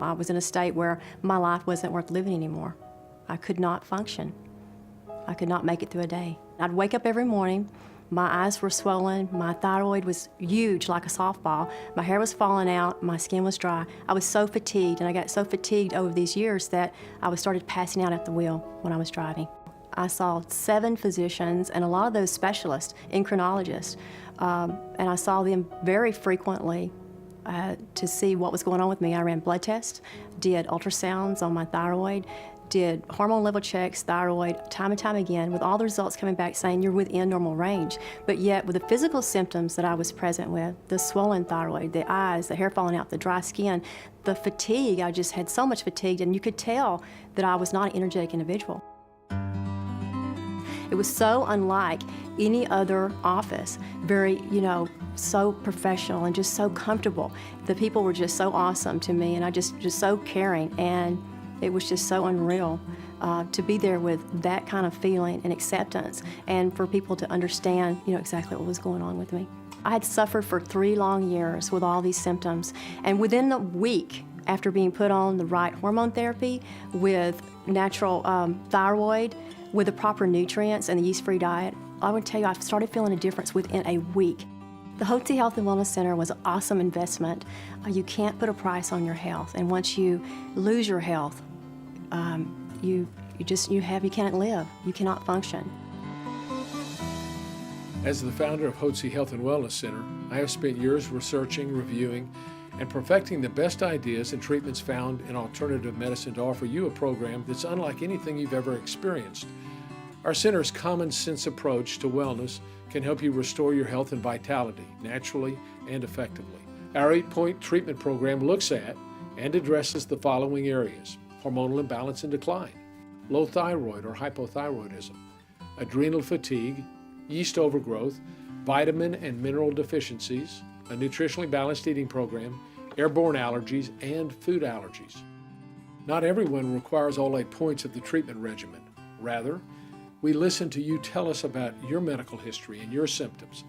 I was in a state where my life wasn't worth living anymore. I could not function. I could not make it through a day. I'd wake up every morning, my eyes were swollen, my thyroid was huge like a softball, my hair was falling out, my skin was dry. I was so fatigued, and I got so fatigued over these years that I started passing out at the wheel when I was driving. I saw 7 physicians, and a lot of those specialists, endocrinologists, and I saw them very frequently to see what was going on with me. I ran blood tests, did ultrasounds on my thyroid, did hormone level checks, thyroid, time and time again, with all the results coming back saying you're within normal range. But yet, with the physical symptoms that I was present with, the swollen thyroid, the eyes, the hair falling out, the dry skin, the fatigue, I just had so much fatigue, and you could tell that I was not an energetic individual. It was so unlike any other office, very, so professional and just so comfortable. The people were just so awesome to me, and I just so caring, and it was just so unreal to be there with that kind of feeling and acceptance, and for people to understand, exactly what was going on with me. I had suffered for 3 long years with all these symptoms, and within the week after being put on the right hormone therapy with natural thyroid, with the proper nutrients and the yeast-free diet, I would tell you I started feeling a difference within a week. The Hotze Health and Wellness Center was an awesome investment. You can't put a price on your health, and once you lose your health, you can't live, you cannot function. As the founder of Hotze Health and Wellness Center, I have spent years researching, reviewing, and perfecting the best ideas and treatments found in alternative medicine to offer you a program that's unlike anything you've ever experienced. Our center's common sense approach to wellness can help you restore your health and vitality naturally and effectively. Our 8-point treatment program looks at and addresses the following areas: hormonal imbalance and decline, low thyroid or hypothyroidism, adrenal fatigue, yeast overgrowth, vitamin and mineral deficiencies, a nutritionally balanced eating program, airborne allergies, and food allergies. Not everyone requires all 8 points of the treatment regimen. Rather, we listen to you tell us about your medical history and your symptoms.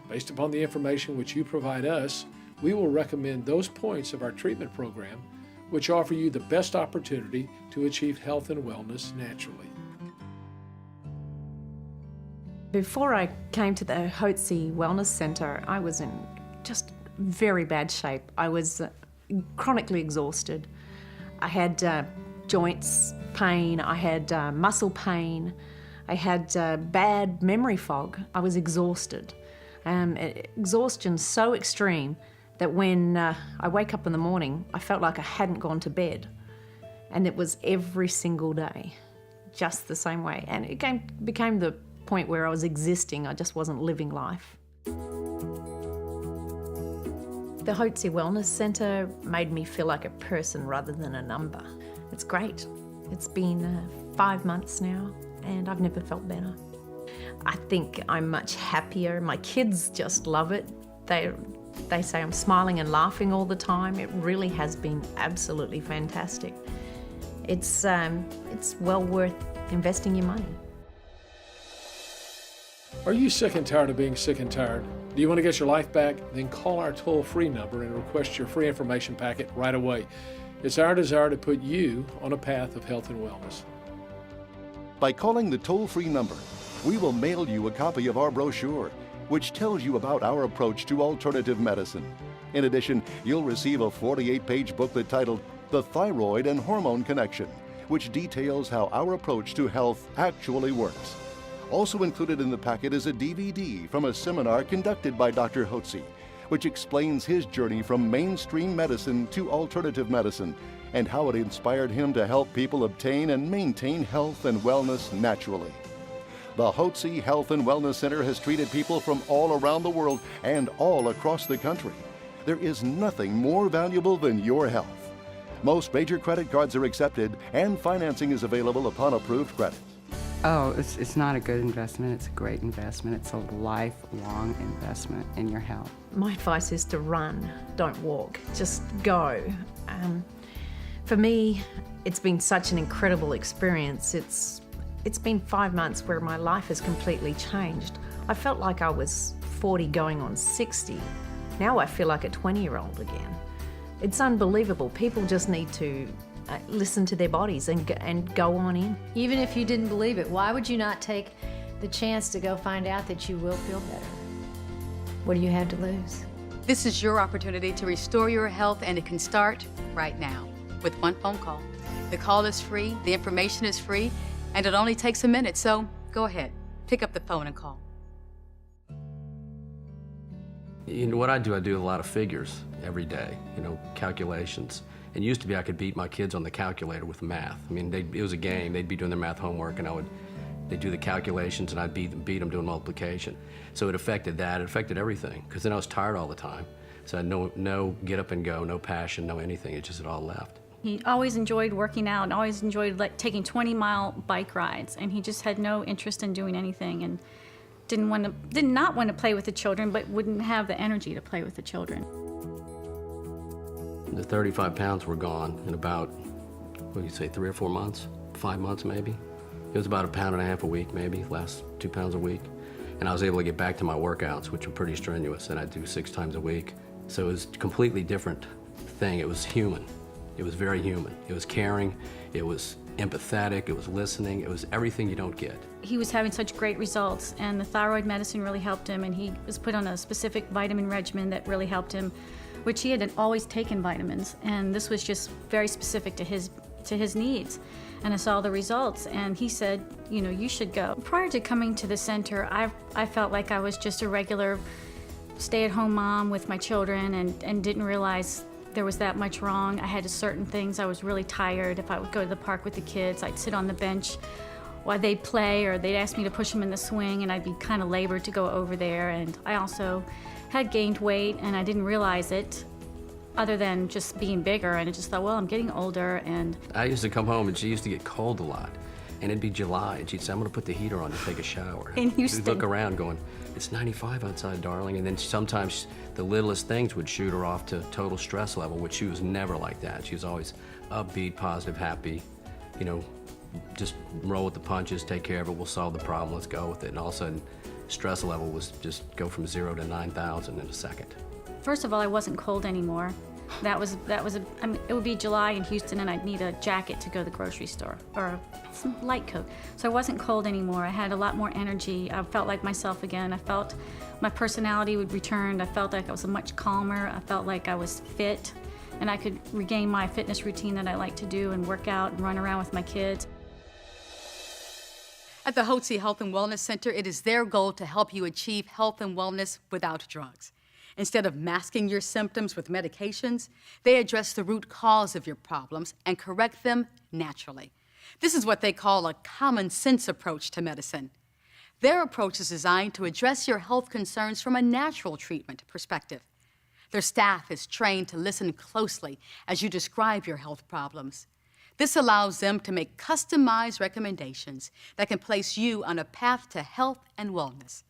Based upon the information which you provide us, we will recommend those points of our treatment program which offer you the best opportunity to achieve health and wellness naturally. Before I came to the Hotze Wellness Center, I was in just very bad shape. I was chronically exhausted. I had joints pain, I had muscle pain, I had bad memory fog. I was exhausted. Exhaustion so extreme that when I wake up in the morning, I felt like I hadn't gone to bed. And it was every single day, just the same way. And it became the point where I was existing, I just wasn't living life. The Hotze Wellness Center made me feel like a person rather than a number. It's great. It's been 5 months now, and I've never felt better. I think I'm much happier. My kids just love it. They say I'm smiling and laughing all the time. It really has been absolutely fantastic. It's well worth investing your money. Are you sick and tired of being sick and tired? Do you want to get your life back? Then call our toll-free number and request your free information packet right away. It's our desire to put you on a path of health and wellness. By calling the toll-free number, we will mail you a copy of our brochure, which tells you about our approach to alternative medicine. In addition, you'll receive a 48-page booklet titled The Thyroid and Hormone Connection, which details how our approach to health actually works. Also included in the packet is a DVD from a seminar conducted by Dr. Hotze, which explains his journey from mainstream medicine to alternative medicine and how it inspired him to help people obtain and maintain health and wellness naturally. The Hotze Health and Wellness Center has treated people from all around the world and all across the country. There is nothing more valuable than your health. Most major credit cards are accepted and financing is available upon approved credit. Oh, it's not a good investment, it's a great investment. It's a lifelong investment in your health. My advice is to run, don't walk, just go. For me, it's been such an incredible experience. It's been 5 months where my life has completely changed. I felt like I was 40 going on 60. Now I feel like a 20-year-old again. It's unbelievable. People just need to listen to their bodies and go on in. Even if you didn't believe it, why would you not take the chance to go find out that you will feel better? What do you have to lose? This is your opportunity to restore your health, and it can start right now with one phone call. The call is free, the information is free, and it only takes a minute, so go ahead, pick up the phone and call. You know what I do a lot of figures every day, calculations. And it used to be I could beat my kids on the calculator with math. I mean, it was a game. They'd be doing their math homework, and they'd do the calculations, and I'd beat them doing multiplication. So it affected that. It affected everything, because then I was tired all the time. So I had no get up and go, no passion, no anything. It all left. He always enjoyed working out and always enjoyed taking 20-mile bike rides, and he just had no interest in doing anything, and did not want to play with the children, but wouldn't have the energy to play with the children. The 35 pounds were gone in about, 3 or 4 months? 5 months, maybe? It was about 1.5 pounds a week, maybe, last 2 pounds a week. And I was able to get back to my workouts, which were pretty strenuous, and I'd do 6 times a week. So it was a completely different thing. It was human. It was very human. It was caring, it was empathetic, it was listening, it was everything you don't get. He was having such great results, and the thyroid medicine really helped him, and he was put on a specific vitamin regimen that really helped him, which he had always taken vitamins, and this was just very specific to his needs. And I saw the results, and he said, you should go. Prior to coming to the center, I felt like I was just a regular stay-at-home mom with my children, and didn't realize there was that much wrong. I had certain things. I was really tired. If I would go to the park with the kids, I'd sit on the bench while they'd play, or they'd ask me to push them in the swing, and I'd be kind of labored to go over there. And I also had gained weight, and I didn't realize it, other than just being bigger. And I just thought, well, I'm getting older. And I used to come home, and she used to get cold a lot. And it'd be July, and she'd say, I'm gonna put the heater on to take a shower. In Houston. We'd look around going, it's 95 outside, darling. And then sometimes the littlest things would shoot her off to total stress level, which she was never like that. She was always upbeat, positive, happy, just roll with the punches, take care of it, we'll solve the problem, let's go with it. And all of a sudden, stress level was just go from 0 to 9,000 in a second. first of all, I wasn't cold anymore. It would be July in Houston, and I'd need a jacket to go to the grocery store, or some light coat. So I wasn't cold anymore. I had a lot more energy. I felt like myself again. I felt my personality would return. I felt like I was much calmer. I felt like I was fit, and I could regain my fitness routine that I like to do and work out and run around with my kids. At the Hotze Health and Wellness Center, it is their goal to help you achieve health and wellness without drugs. Instead of masking your symptoms with medications, they address the root cause of your problems and correct them naturally. This is what they call a common sense approach to medicine. Their approach is designed to address your health concerns from a natural treatment perspective. Their staff is trained to listen closely as you describe your health problems. This allows them to make customized recommendations that can place you on a path to health and wellness.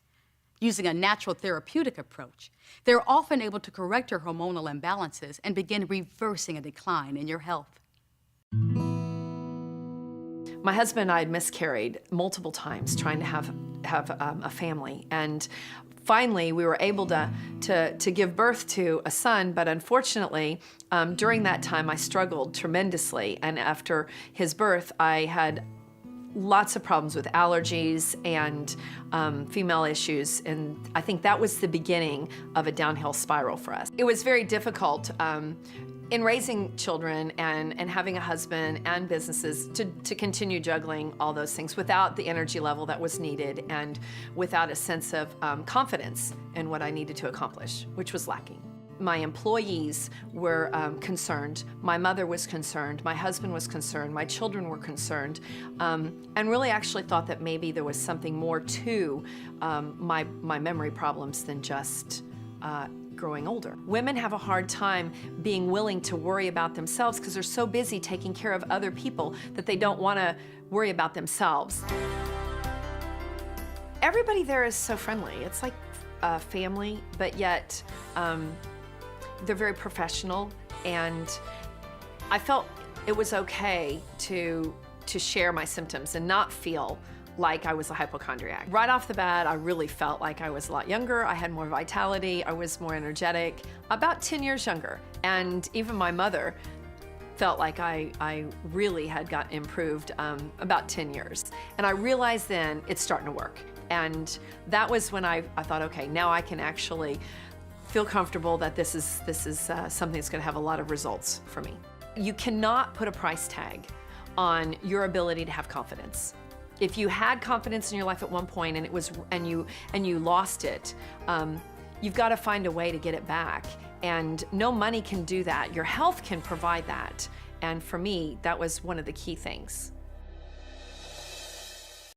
Using a natural therapeutic approach, they're often able to correct your hormonal imbalances and begin reversing a decline in your health. My husband and I had miscarried multiple times trying to have a family, and finally we were able to give birth to a son, but unfortunately during that time I struggled tremendously, and after his birth I had lots of problems with allergies and female issues, and I think that was the beginning of a downhill spiral for us. It was very difficult in raising children and having a husband and businesses to continue juggling all those things without the energy level that was needed and without a sense of confidence in what I needed to accomplish, which was lacking. My employees were concerned, my mother was concerned, my husband was concerned, my children were concerned, and really actually thought that maybe there was something more to my memory problems than just growing older. Women have a hard time being willing to worry about themselves because they're so busy taking care of other people that they don't want to worry about themselves. Everybody there is so friendly. It's like a family, but yet they're very professional, and I felt it was okay to share my symptoms and not feel like I was a hypochondriac. Right off the bat, I really felt like I was a lot younger. I had more vitality. I was more energetic, about 10 years younger. And even my mother felt like I really had got improved about 10 years. And I realized then it's starting to work. And that was when I thought, okay, now I can actually feel comfortable that this is something that's going to have a lot of results for me. You cannot put a price tag on your ability to have confidence. If you had confidence in your life at one point and you lost it, you've got to find a way to get it back. And no money can do that. Your health can provide that. And for me, that was one of the key things.